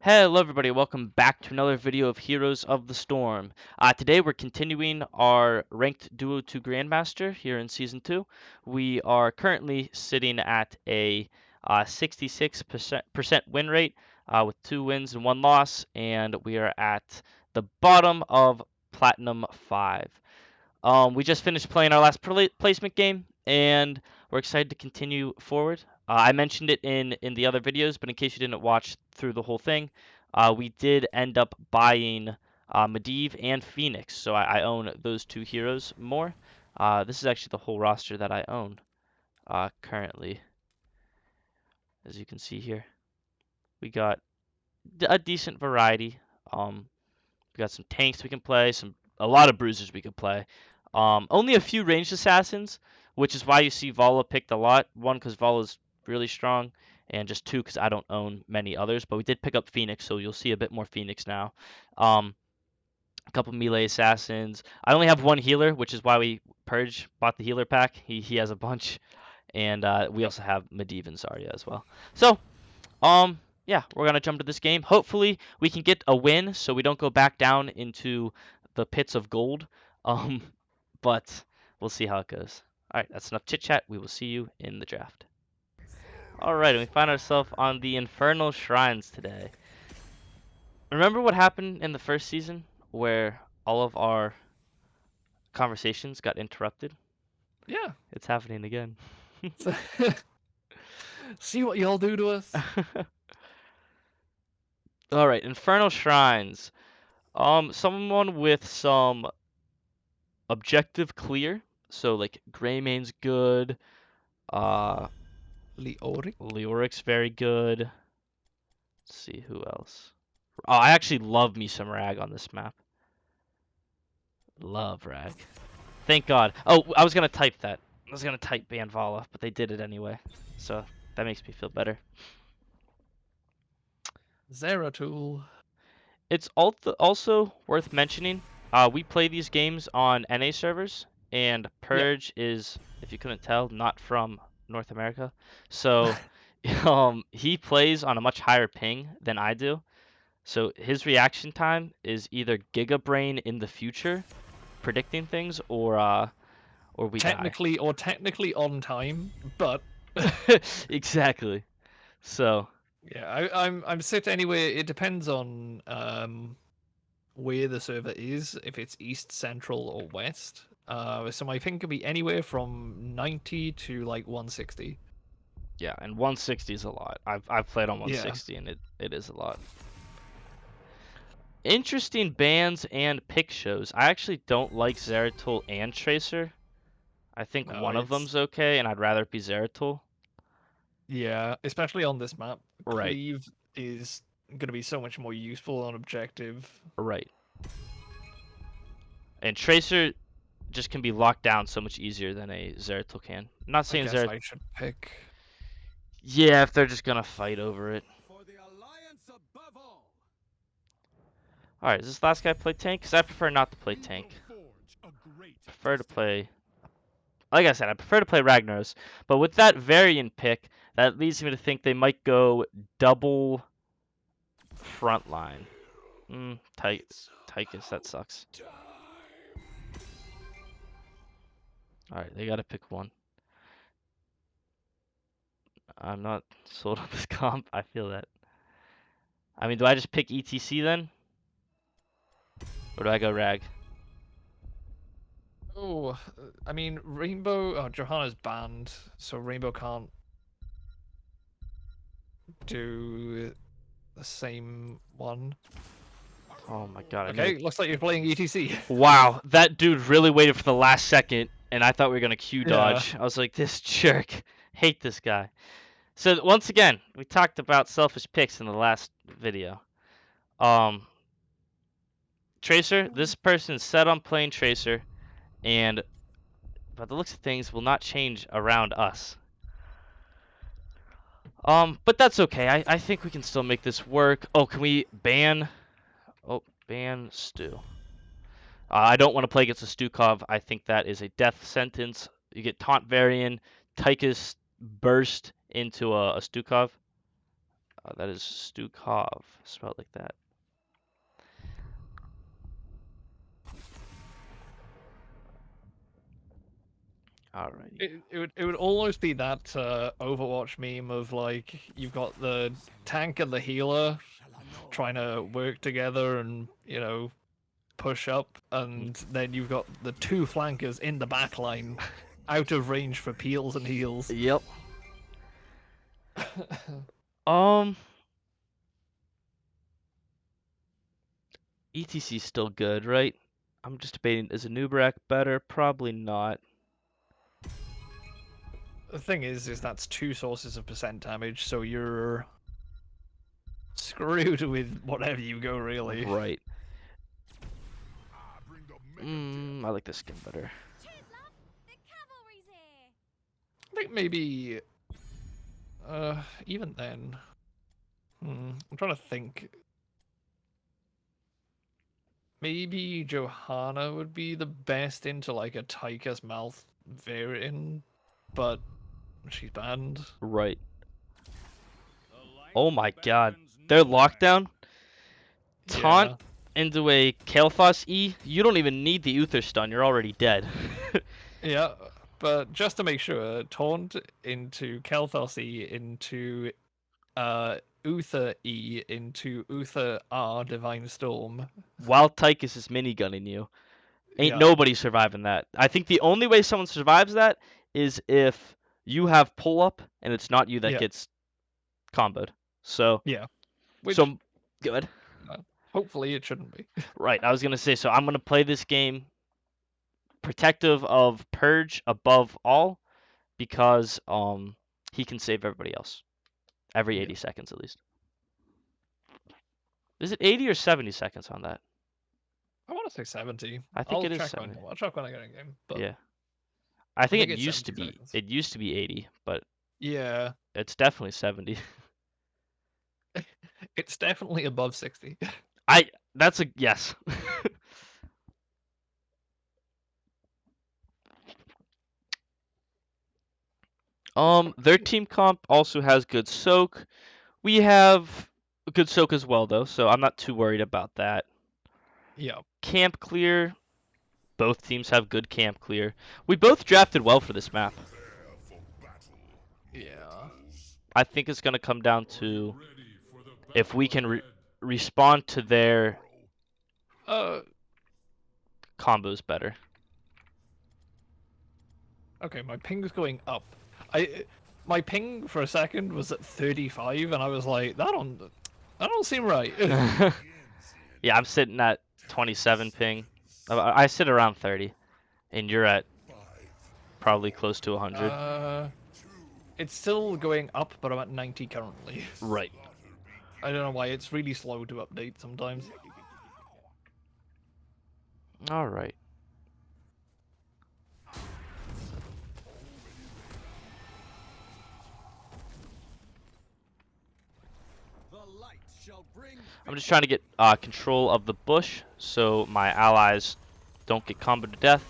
Hello everybody, welcome back to another video of Heroes of the Storm. Today we're continuing our ranked Duo 2 Grandmaster here in Season 2. We are currently sitting at a 66% win rate with 2 wins and 1 loss, and we are at the bottom of Platinum 5. We just finished playing our last placement game, and we're excited to continue forward. I mentioned it in the other videos, but in case you didn't watch through the whole thing, we did end up buying Medivh and Phoenix, so I own those 2 heroes more. This is actually the whole roster that I own currently, as you can see here. We got a decent variety. We got some tanks we can play, a lot of bruisers we could play. Only a few ranged assassins, which is why you see Vala picked a lot. 1, because Vala's really strong, and just 2, because I don't own many others. But we did pick up Phoenix, so you'll see a bit more Phoenix now. A couple melee assassins. I only have 1 healer, which is why we bought the healer pack. He has a bunch, and we also have Medivh and Zarya as well. So yeah, we're gonna jump to this game. Hopefully, we can get a win, so we don't go back down into the pits of gold. Um, but we'll see how it goes. All right, that's enough chit chat. We will see you in the draft. All right, and we find ourselves on the Infernal Shrines today. Remember what happened in the first season, where all of our conversations got interrupted? Yeah. It's happening again. See what y'all do to us? All right, Infernal Shrines. Someone with some objective clear. So like Greymane's good. Leoric? Leoric's very good. Let's see who else. Oh, I actually love me some Rag on this map. Love Rag. Thank God. Oh, I was gonna type that. I was gonna type ban Vala, but they did it anyway. So that makes me feel better. Zeratul. It's also worth mentioning, we play these games on NA servers, and Yeah. Purge is, if you couldn't tell, not from North America. So he plays on a much higher ping than I do. So his reaction time is either Gigabrain in the future, predicting things, or we die. technically on time, but Exactly. So yeah, I'm set anyway. It depends on where the server is, if it's east, central, or west. So my ping can be anywhere from 90 to like 160. yeah, and 160 is a lot. I've played on Yeah. 160 and it is a lot. Interesting bans and pick shows. I actually don't like Zeratul and Tracer. I think No, one of it's them's okay, and I'd rather it be Zeratul. yeah, especially on this map. Right, Cleave is going to be so much more useful on objective. right. And Tracer just can be locked down so much easier than a Zeratul can. I'm not I saying guess Zeratul. I should pick. Yeah, if they're just gonna fight over it. Alright, does this last guy play tank? Because I prefer not to play tank. Prefer to play... Like I said, I prefer to play Ragnaros. But with that variant pick, that leads me to think they might go double frontline. Tychus, that sucks. Alright, they gotta pick one. I'm not sold on this comp. I feel that. I mean, do I just pick ETC then? Or do I go Rag? Oh, I mean, Rainbow. Oh, Johanna's banned, so Rainbow can't do the same one. Oh my god, I never... Okay, looks like you're playing ETC. Wow, that dude really waited for the last second, and I thought we were gonna Q Yeah. dodge. I was like, this jerk. Hate this guy. So once again, we talked about selfish picks in the last video. Tracer, this person is set on playing Tracer, and by the looks of things, will not change around us. But that's okay. I think we can still make this work. Oh, can we ban... Oh, ban Stu. I don't want to play against a Stukov. I think that is a death sentence. You get Taunt Varian, Tychus burst into a Stukov. That is Stukov, spelled like that. Alrighty. It would almost be that Overwatch meme of like you've got the tank and the healer trying to work together and push up, and then you've got the two flankers in the back line out of range for peels and heals. Yep. Um, ETC's still good, right? I'm just debating, is a Nubrak better? Probably not. The thing is that's two sources of percent damage, so you're screwed with whatever you go, really. Right. I like this skin better. I think maybe, even then, I'm trying to think. Maybe Johanna would be the best into like a Tychus mouth variant, but she's banned. Right. Oh my god. Their lockdown? Taunt Yeah. into a Kael'thas E? You don't even need the Uther stun, you're already dead. Yeah, but just to make sure, taunt into Kael'thas E into Uther E into Uther R Divine Storm. While Tychus is minigunning you. Ain't Yeah, nobody surviving that. I think the only way someone survives that is if you have pull up and it's not you that yeah, gets comboed. So, yeah. Which so good. uh, hopefully it shouldn't be. Right, I was gonna say, so I'm gonna play this game protective of Purge above all because he can save everybody else every Yeah. 80 seconds at least. Is it 80 or 70 seconds on that? I want to say 70. I think I'll it is check 70. when I get a game, but Yeah. I I think think it's 70 seconds. it used to be 80, but Yeah, it's definitely 70. it's definitely above 60. That's a yes. Their team comp also has good soak. We have a good soak as well though, so I'm not too worried about that. Yeah, Camp clear, both teams have good camp clear. We both drafted well for this map. yeah. I think it's going to come down to if we can respond to their Uh, combos better. okay, my ping's going up. My ping for a second was at 35, and I was like, that don't seem right. Yeah, I'm sitting at 27 ping. I sit around 30, and you're at probably close to 100. It's still going up, but I'm at 90 currently. Right. I don't know why, it's really slow to update sometimes. All right. I'm just trying to get control of the bush so my allies don't get comboed to death.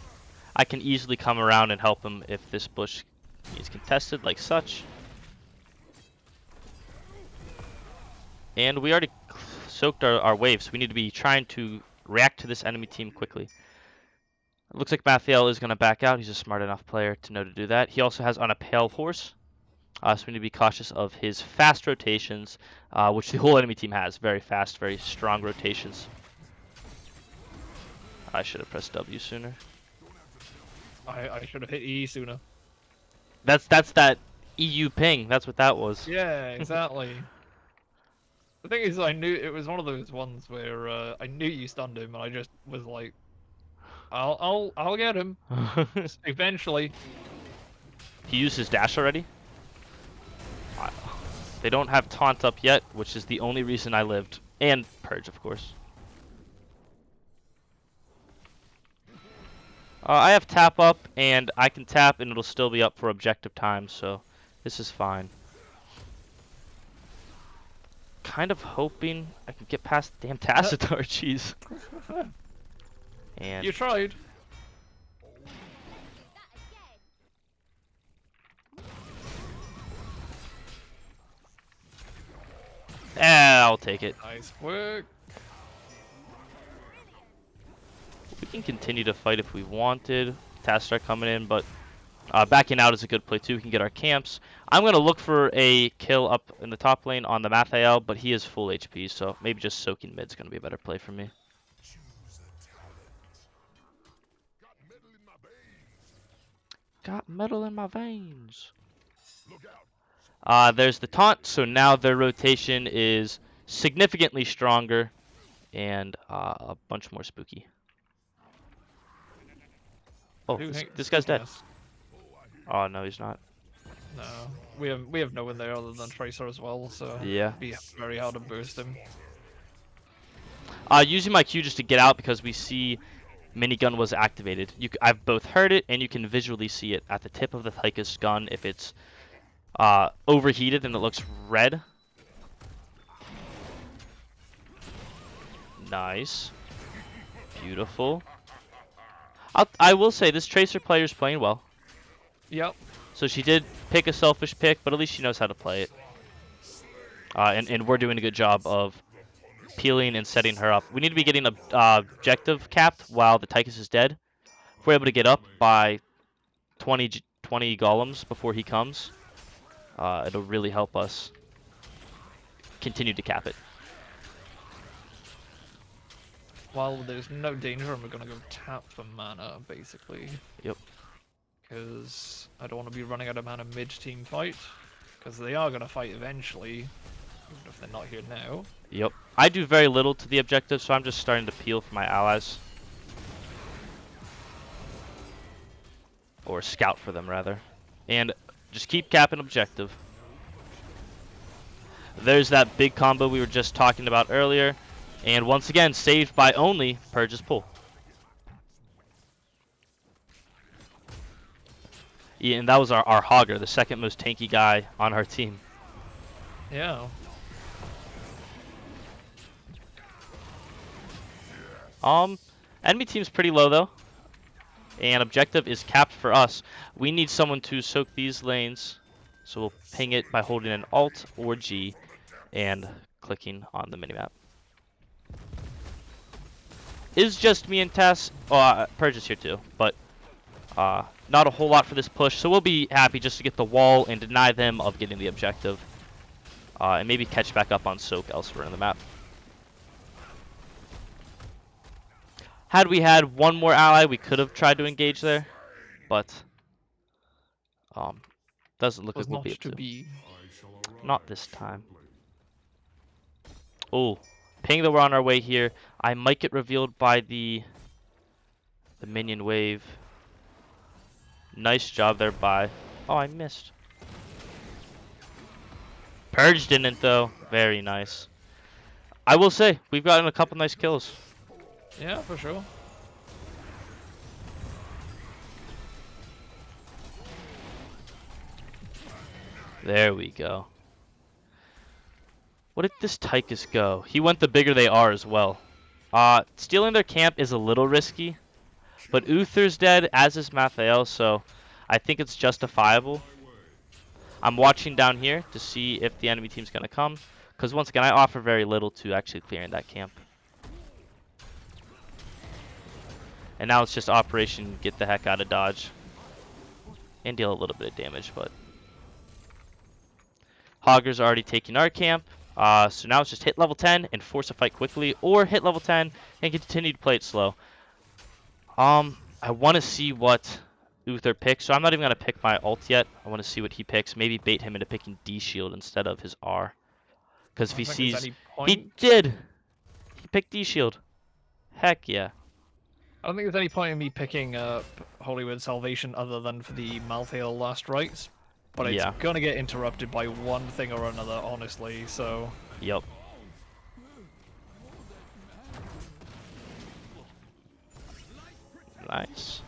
I can easily come around and help them if this bush is contested like such. And we already soaked our waves. We need to be trying to react to this enemy team quickly. It looks like Mathiel is going to back out. He's a smart enough player to know to do that. He also has on a pale horse. So we need to be cautious of his fast rotations, which the whole enemy team has. Very fast, very strong rotations. I should have pressed W sooner. I should have hit E sooner. That's that EU ping. That's what that was. Yeah, exactly. The thing is, I knew it was one of those ones where I knew you stunned him, and I just was like, I'll get him eventually. He used his dash already. They don't have taunt up yet, which is the only reason I lived, and purge, of course. I have tap up, and I can tap, and it'll still be up for objective time, so this is fine. Kind of hoping I can get past the damn Tacitor, jeez. And You tried. I'll take it. Nice work. We can continue to fight if we wanted. Tasks start coming in, but backing out is a good play too. We can get our camps. I'm going to look for a kill up in the top lane on the Mathael, but he is full HP, so maybe just soaking mid's going to be a better play for me. Got metal in my veins. There's the taunt, so now their rotation is significantly stronger and a bunch more spooky. Oh, this guy's dead. Oh no, he's not. No, we have no one there other than Tracer as well, so Yeah. it'd be very hard to burst him. Using my Q just to get out because we see minigun was activated. I've both heard it and you can visually see it at the tip of the Tychus gun if it's overheated and it looks red. Nice. Beautiful. I will say this Tracer player is playing well. Yep. So she did pick a selfish pick, but at least she knows how to play it. And we're doing a good job of peeling and setting her up. We need to be getting a objective capped while the Tychus is dead. If we're able to get up by 20 golems before he comes, it'll really help us continue to cap it. While there's no danger, we're gonna go tap for mana, basically. Yep. Because I don't want to be running out of mana mid-team fight. Because they are gonna fight eventually, even if they're not here now. Yep. I do very little to the objective, so I'm just starting to peel for my allies. Or scout for them, rather. And just keep capping objective. There's that big combo we were just talking about earlier. And once again, saved by only Purge's Pull. Yeah, and that was our Hogger, the second most tanky guy on our team. Yeah. Enemy team's pretty low though. And objective is capped for us. We need someone to soak these lanes. So we'll ping it by holding an Alt or G and clicking on the minimap. Is just me and Tess. Purge is here too, but not a whole lot for this push. So we'll be happy just to get the wall and deny them of getting the objective. And maybe catch back up on soak elsewhere in the map. Had we had one more ally, we could have tried to engage there, but doesn't look like we'll be able to. Not this time. Oh, ping that we're on our way here. I might get revealed by the minion wave. Nice job there by. Oh, I missed. Purge didn't though. Very nice. I will say we've gotten a couple nice kills. Yeah, for sure. There we go. What did this Tychus go? He went the bigger they are as well. Stealing their camp is a little risky, but Uther's dead, as is Mathael, so I think it's justifiable. I'm watching down here to see if the enemy team's going to come, because once again, I offer very little to actually clearing that camp. And now it's just Operation Get the Heck Out of Dodge. And deal a little bit of damage, but... Hogger's already taking our camp. So now it's just hit level 10 and force a fight quickly, or hit level 10 and continue to play it slow. I want to see what Uther picks, so I'm not even going to pick my ult yet. I want to see what he picks. Maybe bait him into picking D shield instead of his R. Because if he sees... He did! He picked D shield. Heck yeah. I don't think there's any point in me picking up Hollywood Salvation other than for the Malthael last rites. But it's gonna get interrupted by one thing or another, honestly, so... Yep. Nice.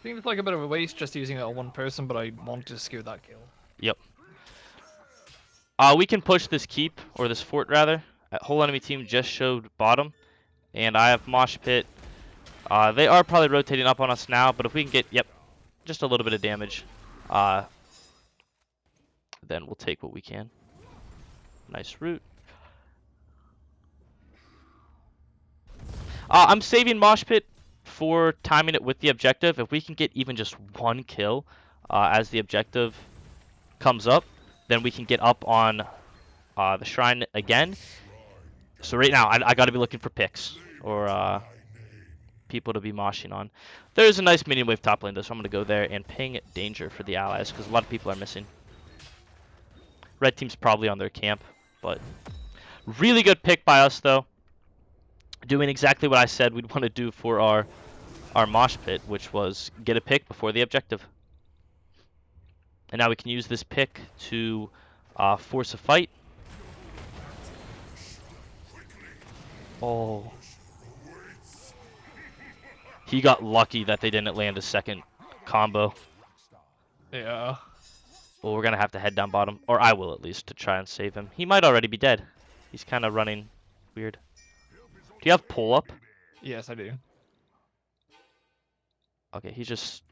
Seems like a bit of a waste just using it on one person, but I want to skew that kill. Yep. We can push this keep, or this fort rather. Whole enemy team just showed bottom. And I have Mosh Pit. They are probably rotating up on us now, but if we can get, just a little bit of damage, then we'll take what we can. Nice root. I'm saving Mosh Pit for timing it with the objective. If we can get even just one kill as the objective comes up, then we can get up on the shrine again. So right now, I got to be looking for picks or people to be moshing on. There's a nice minion wave top lane though, so I'm going to go there and ping danger for the allies because a lot of people are missing. Red team's probably on their camp, but really good pick by us though. Doing exactly what I said we'd want to do for our mosh pit, which was get a pick before the objective. And now we can use this pick to force a fight. Oh. He got lucky that they didn't land a second combo. Yeah. Well, we're going to have to head down bottom, or I will at least, to try and save him. He might already be dead. He's kind of running weird. Do you have pull up? Yes, I do. Okay, he's just...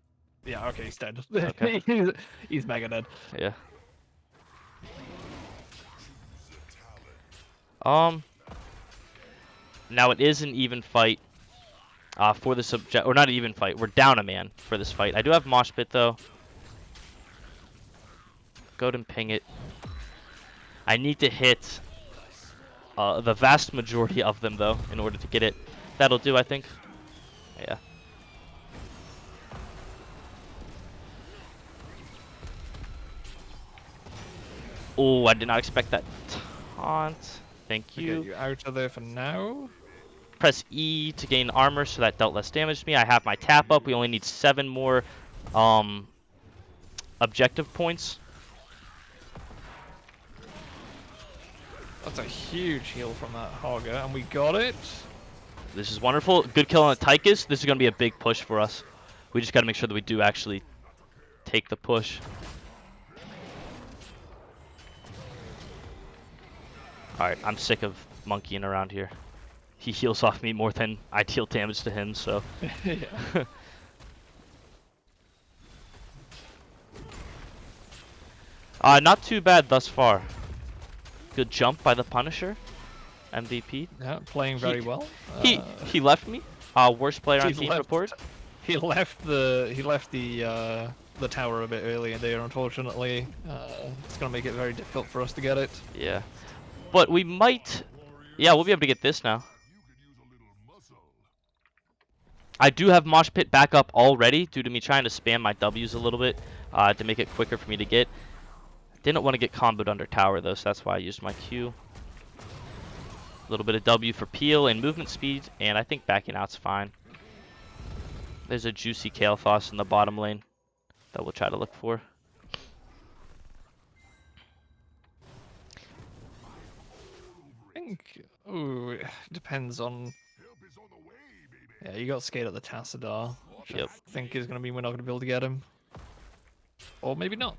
Yeah, okay, he's dead. Okay. He's mega dead. Yeah. Now it is an even fight for this or not an even fight. We're down a man for this fight. I do have Mosh Pit though. Go ahead and ping it. I need to hit the vast majority of them though in order to get it. That'll do, I think. Yeah. Oh, I did not expect that taunt. Thank you. Get you out of there for now. Press E to gain armor, so that dealt less damage to me. I have my tap up. We only need 7 more objective points. That's a huge heal from that Hogger, and we got it. This is wonderful. Good kill on the Tychus. This is going to be a big push for us. We just got to make sure that we do actually take the push. Alright, I'm sick of monkeying around here. He heals off me more than I deal damage to him, so... Yeah. Not too bad thus far. Good jump by the Punisher. MVP. Yeah, playing very well. He left me. Worst player on team report. He left the tower a bit early in there, unfortunately. It's gonna make it very difficult for us to get it. Yeah. But we might... Yeah, we'll be able to get this now. I do have Mosh Pit back up already due to me trying to spam my W's a little bit to make it quicker for me to get. Didn't want to get comboed under tower though, so that's why I used my Q. A little bit of W for peel and movement speed, and I think backing out's fine. There's a juicy Kael'thas in the bottom lane that we'll try to look for. I think... Ooh, it depends on... Yeah, you got scared at the Tassadar, which Yep. I think is going to mean we're not going to be able to get him. Or maybe not.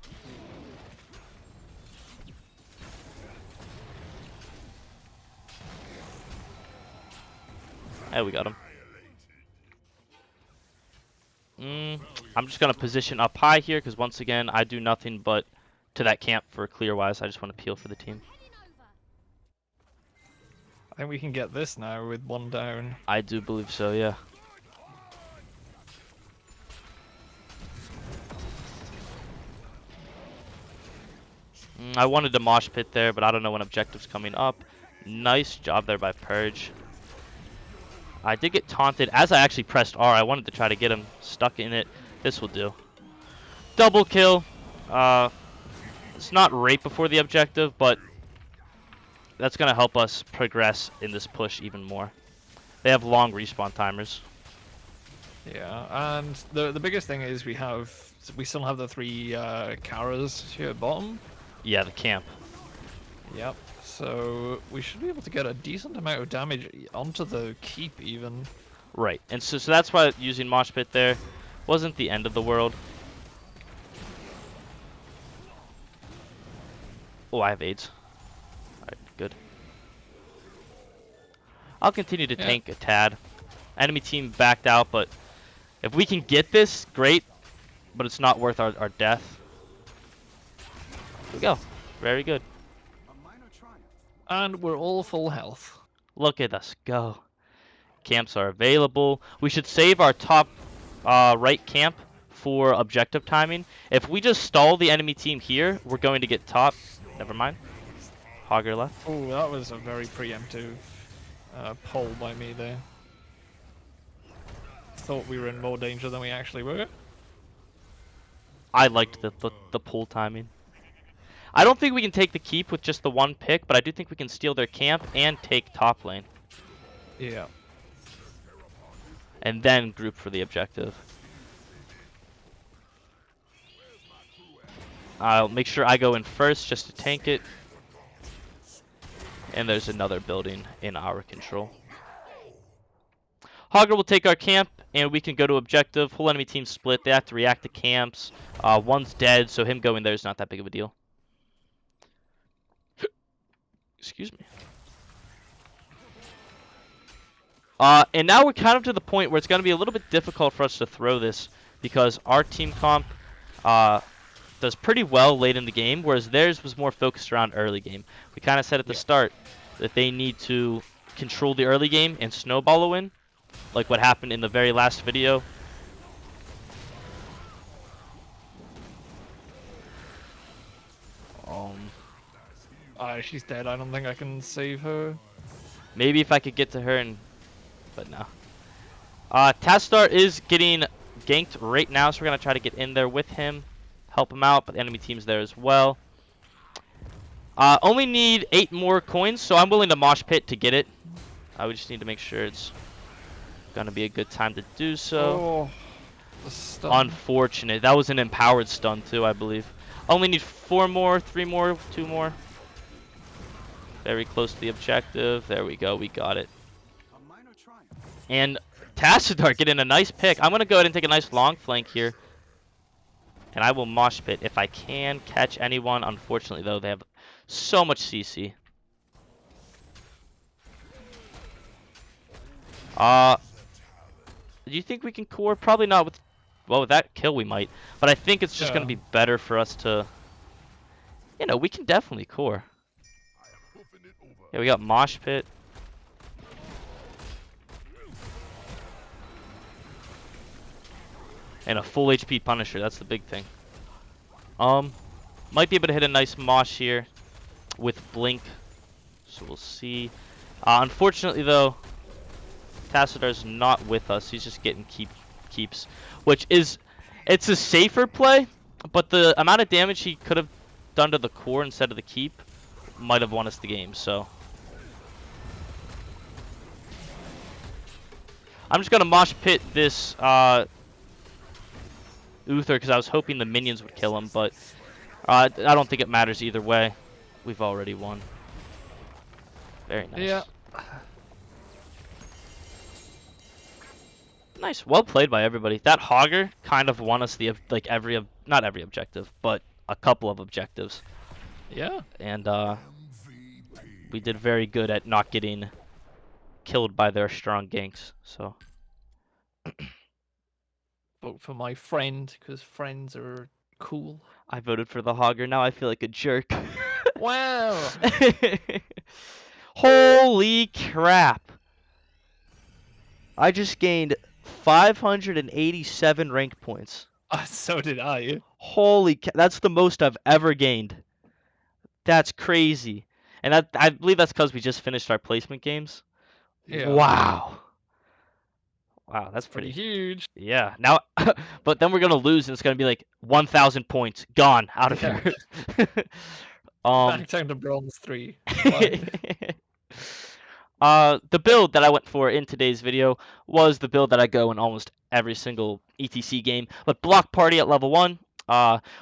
Hey, we got him. I'm just going to position up high here because once again, I do nothing but to that camp for clear-wise. I just want to peel for the team. I think we can get this now with one down. I do believe so, yeah. I wanted to mosh pit there, but I don't know when objective's coming up. Nice job there by Purge. I did get taunted as I actually pressed R. I wanted to try to get him stuck in it. This will do. Double kill. It's not right before the objective, but that's going to help us progress in this push even more. They have long respawn timers. Yeah, and the biggest thing is we still have the 3 Karas here at bottom. Yeah, the camp. Yep. So we should be able to get a decent amount of damage onto the keep even. Right, and so that's why using Mosh Pit there wasn't the end of the world. Oh, I have AIDS. Alright, good. I'll continue to tank a tad. Enemy team backed out, but if we can get this, great. But it's not worth our death. Here we go. Very good. And we're all full health. Look at us go. Camps are available. We should save our top right camp for objective timing. If we just stall the enemy team here, we're going to get top. Never mind. Hogger left. Oh, that was a very preemptive pull by me there. Thought we were in more danger than we actually were. I liked the pull timing. I don't think we can take the keep with just the one pick, but I do think we can steal their camp and take top lane. Yeah. And then group for the objective. I'll make sure I go in first just to tank it. And there's another building in our control. Hogger will take our camp, and we can go to objective. Whole enemy team split. They have to react to camps. One's dead, so him going there is not that big of a deal. Excuse me. And now we're kind of to the point where it's going to be a little bit difficult for us to throw this because our team comp does pretty well late in the game, whereas theirs was more focused around early game. We kind of said at the start that they need to control the early game and snowball a win, like what happened in the very last video. She's dead. I don't think I can save her. Maybe if I could get to her, but no. Tastar is getting ganked right now, so we're going to try to get in there with him, help him out, but the enemy team's there as well. Only need 8 more coins, so I'm willing to mosh pit to get it. We just need to make sure it's going to be a good time to do so. Oh, unfortunate. That was an empowered stun too, I believe. Only need 4 more, 3 more, 2 more. Very close to the objective. There we go. We got it. And Tassadar getting a nice pick. I'm going to go ahead and take a nice long flank here. And I will mosh pit if I can catch anyone. Unfortunately, though, they have so much CC. Do you think we can core? Probably not with... Well, with that kill we might. But I think it's just going to be better for us to... You know, we can definitely core. Yeah, we got mosh pit. And a full HP Punisher. That's the big thing. Might be able to hit a nice mosh here with Blink. So we'll see. Unfortunately, though, Tassadar's not with us. He's just getting keeps, which is... It's a safer play, but the amount of damage he could have done to the core instead of the keep might have won us the game, so... I'm just going to mosh pit this Uther because I was hoping the minions would kill him, but I don't think it matters either way. We've already won. Very nice. Yeah. Nice. Well played by everybody. That Hogger kind of won us the not every objective, but a couple of objectives. Yeah. And we did very good at not getting killed by their strong ganks. So Vote for my friend because friends are cool. I voted for the Hogger. Now I feel like a jerk. Wow. Holy crap. I just gained 587 rank points. So did I. Holy that's the most I've ever gained. That's crazy. And that I believe that's because we just finished our placement games. Yeah. Wow. Wow, that's Pretty pretty huge. Yeah. Now but then we're going to lose and it's going to be like 1,000 points gone out of here. Back down to bronze 3. The build that I went for in today's video was the build that I go in almost every single ETC game, but block party at level 1,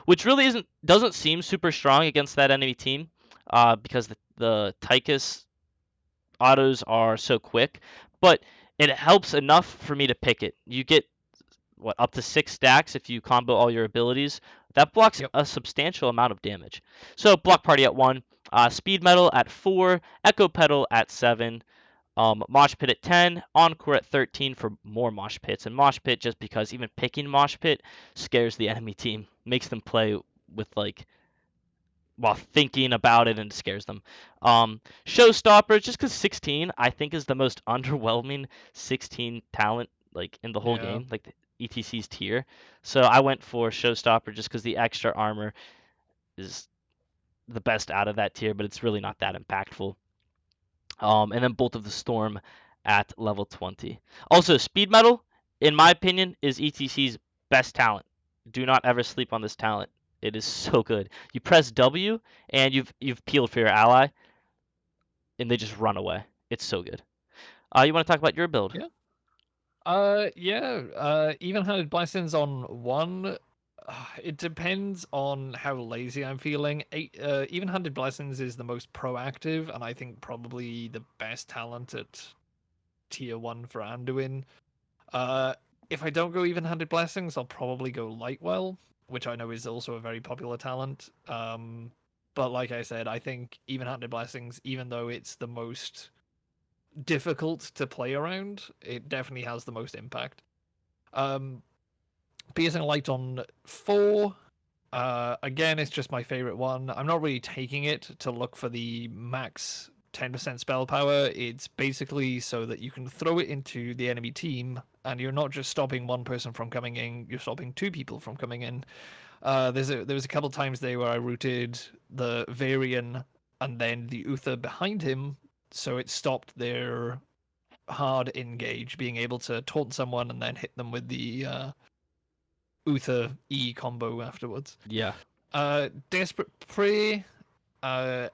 which really doesn't seem super strong against that enemy team, because the Tychus autos are so quick, but it helps enough for me to pick it. You get up to 6 stacks if you combo all your abilities. That blocks a substantial amount of damage. So block party at 1, speed metal at 4, echo pedal at 7, mosh pit at 10, encore at 13 for more mosh pits. And mosh pit just because even picking mosh pit scares the enemy team, makes them play with like while thinking about it, and it scares them. Showstopper, just because 16, I think is the most underwhelming 16 talent like in the whole Yeah. game, like the ETC's tier. So I went for Showstopper just because the extra armor is the best out of that tier, but it's really not that impactful. And then Bolt of the Storm at level 20. Also, Speed Metal, in my opinion, is ETC's best talent. Do not ever sleep on this talent. It is so good. You press W and you've peeled for your ally, and they just run away. It's so good. You want to talk about your build? Yeah. Yeah. Even-handed blessings on one. It depends on how lazy I'm feeling. Even-handed blessings is the most proactive, and I think probably the best talent at tier one for Anduin. Uh, if I don't go even-handed blessings, I'll probably go Lightwell, which I know is also a very popular talent. But like I said, I think even-handed blessings, even though it's the most difficult to play around, it definitely has the most impact. Um, Piercing Light on 4. Again, it's just my favorite one. I'm not really taking it to look for the max 10% spell power. It's basically so that you can throw it into the enemy team, and you're not just stopping one person from coming in, you're stopping two people from coming in. There was a couple times there where I routed the Varian and then the Uther behind him, so it stopped their hard engage, being able to taunt someone and then hit them with the Uther E combo afterwards. Yeah, Desperate Prey. Uh,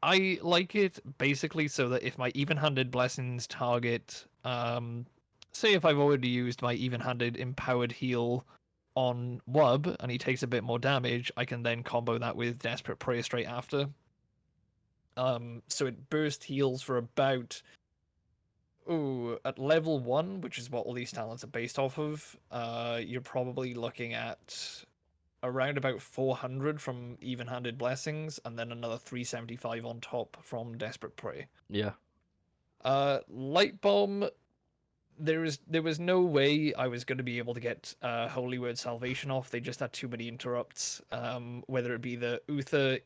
I like it basically so that if my even-handed blessings target, say if I've already used my even-handed empowered heal on Wub and he takes a bit more damage, I can then combo that with Desperate Prey straight after. So it burst heals for about at level 1, which is what all these talents are based off of. You're probably looking at around about 400 from even-handed blessings, and then another 375 on top from Desperate Prey. yeah, Light Bomb. There was no way I was going to be able to get Holy Word Salvation off. They just had too many interrupts. Whether it be the Uther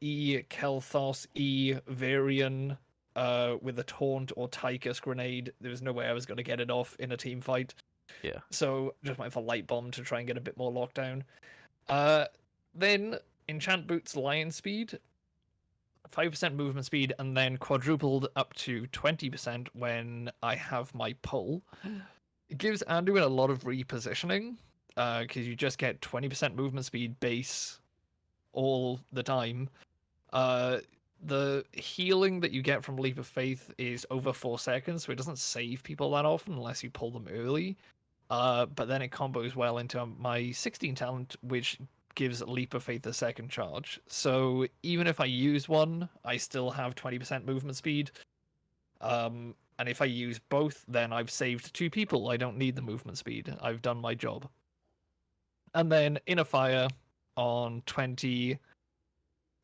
E, Kelthos E, Varian with a taunt or Tychus grenade, there was no way I was going to get it off in a team fight. yeah, So just went for Light Bomb to try and get a bit more lockdown. Uh, then Enchant Boots Lion Speed, 5% movement speed, and then quadrupled up to 20% when I have my pull. It gives Anduin a lot of repositioning, because you just get 20% movement speed base all the time. Uh, the healing that you get from Leap of Faith is over 4 seconds, so it doesn't save people that often unless you pull them early. But then it combos well into my 16 talent, which gives Leap of Faith a second charge. So even if I use one, I still have 20% movement speed. And if I use both, then I've saved two people. I don't need the movement speed. I've done my job. And then Inner Fire on 20.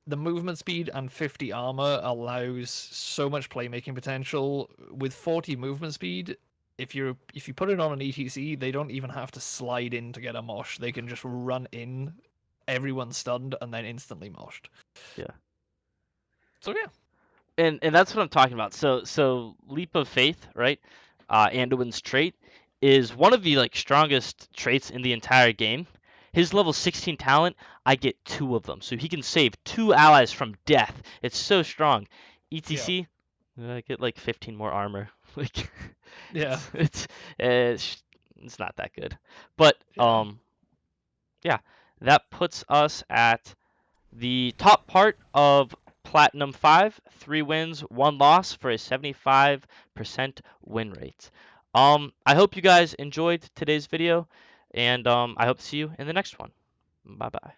The movement speed and 50 armor allows so much playmaking potential. With 40 movement speed, if you put it on an ETC, they don't even have to slide in to get a mosh. They can just run in, everyone's stunned, and then instantly moshed. yeah. So yeah, And that's what I'm talking about. So Leap of Faith, right? Anduin's trait is one of the like strongest traits in the entire game. His level 16 talent, I get two of them, so he can save two allies from death. It's so strong. yeah, ETC, I get like 15 more armor. Like yeah, it's not that good. But yeah. yeah, that puts us at the top part of Platinum 5, 3 wins, 1 loss for a 75% win rate. I hope you guys enjoyed today's video, and I hope to see you in the next one. Bye bye.